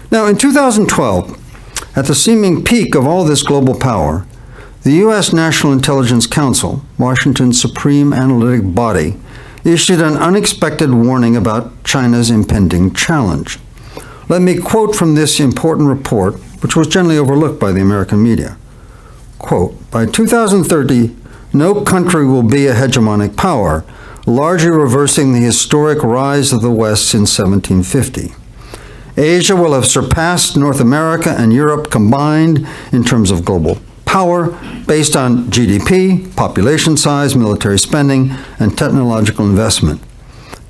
Now, in 2012, at the seeming peak of all this global power, the U.S. National Intelligence Council, Washington's supreme analytic body, issued an unexpected warning about China's impending challenge. Let me quote from this important report, which was generally overlooked by the American media. Quote, "By 2030, no country will be a hegemonic power, largely reversing the historic rise of the West since 1750. Asia will have surpassed North America and Europe combined in terms of global power based on GDP, population size, military spending, and technological investment.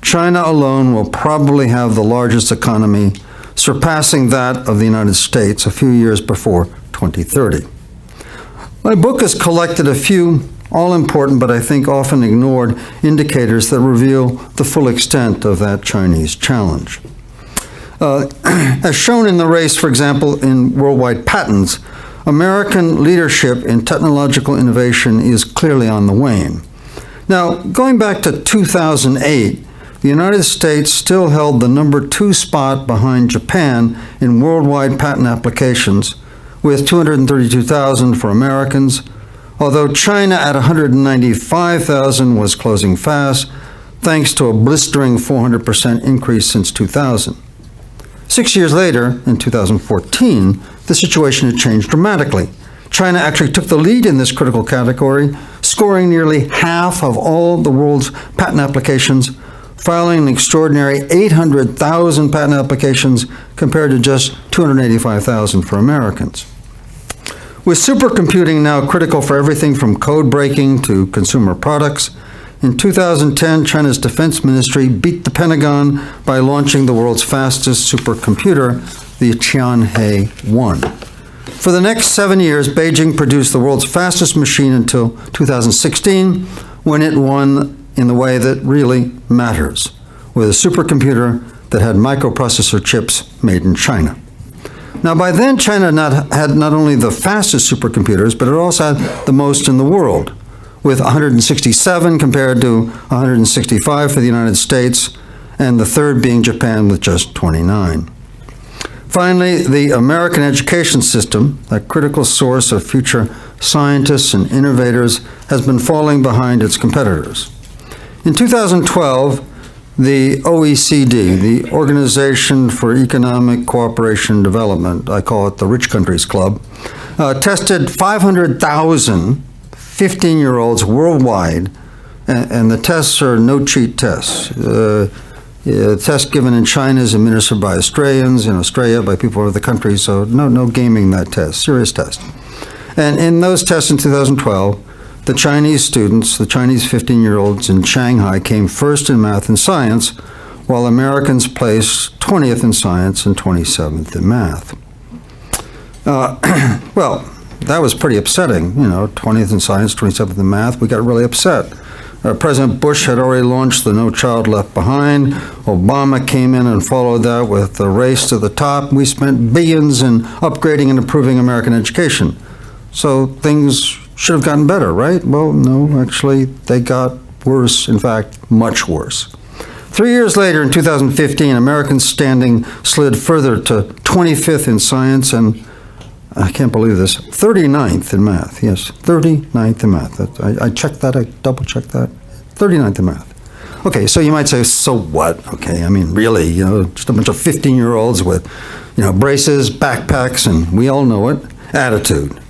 China alone will probably have the largest economy, surpassing that of the United States a few years before 2030. My book has collected a few all-important but I think often ignored indicators that reveal the full extent of that Chinese challenge. As shown in the race, for example, in worldwide patents, American leadership in technological innovation is clearly on the wane. Now, going back to 2008, the United States still held the number 2 spot behind Japan in worldwide patent applications, with 232,000 for Americans, although China at 195,000 was closing fast, thanks to a blistering 400% increase since 2000. 6 years later, in 2014, the situation had changed dramatically. China actually took the lead in this critical category, scoring nearly half of all the world's patent applications, filing an extraordinary 800,000 patent applications compared to just 285,000 for Americans. With supercomputing now critical for everything from code breaking to consumer products, in 2010, China's Defense Ministry beat the Pentagon by launching the world's fastest supercomputer, the Tianhe-1. For the next 7 years, Beijing produced the world's fastest machine until 2016, when it won in the way that really matters, with a supercomputer that had microprocessor chips made in China. Now, by then, China had not only the fastest supercomputers, but it also had the most in the world, with 167 compared to 165 for the United States, and the third being Japan with just 29. Finally, the American education system, a critical source of future scientists and innovators, has been falling behind its competitors. In 2012, the OECD, the Organization for Economic Cooperation and Development, I call it the Rich Countries Club, tested 500,000 15-year-olds worldwide, and the tests are no-cheat tests. The test given in China is administered by Australians, in Australia by people of the country, so no gaming that test, serious test. And in those tests in 2012, the Chinese students, the Chinese 15-year-olds in Shanghai, came first in math and science, while Americans placed 20th in science and 27th in math. Well, that was pretty upsetting, 20th in science, 27th in math. We got really upset. President Bush had already launched the No Child Left Behind. Obama came in and followed that with the race to the top. We spent billions in upgrading and improving American education. So things should have gotten better, right? Well, no, actually, they got worse, in fact, much worse. 3 years later, in 2015, Americans' standing slid further to 25th in science and, I can't believe this, 39th in math. Yes, 39th in math. I checked that, I double-checked that. 39th in math. Okay, so you might say, so what? Okay, I mean, really, just a bunch of 15-year-olds with, braces, backpacks, and we all know it, attitude.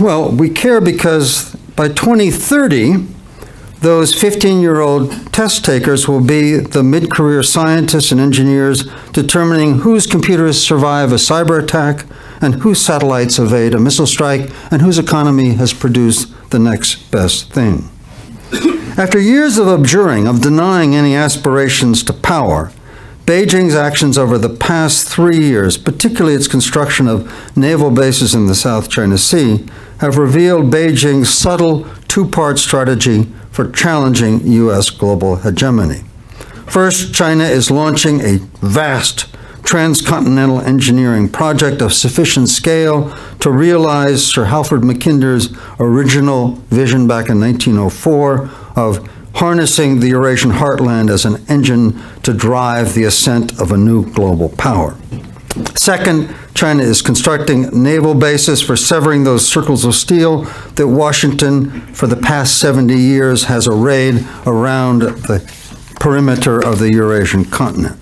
Well, we care because by 2030, those 15-year-old test takers will be the mid-career scientists and engineers determining whose computers survive a cyber attack and whose satellites evade a missile strike and whose economy has produced the next best thing. After years of abjuring, of denying any aspirations to power, Beijing's actions over the past 3 years, particularly its construction of naval bases in the South China Sea, have revealed Beijing's subtle two-part strategy for challenging U.S. global hegemony. First, China is launching a vast transcontinental engineering project of sufficient scale to realize Sir Alfred Mackinder's original vision back in 1904 of harnessing the Eurasian heartland as an engine to drive the ascent of a new global power. Second, China is constructing naval bases for severing those circles of steel that Washington, for the past 70 years, has arrayed around the perimeter of the Eurasian continent.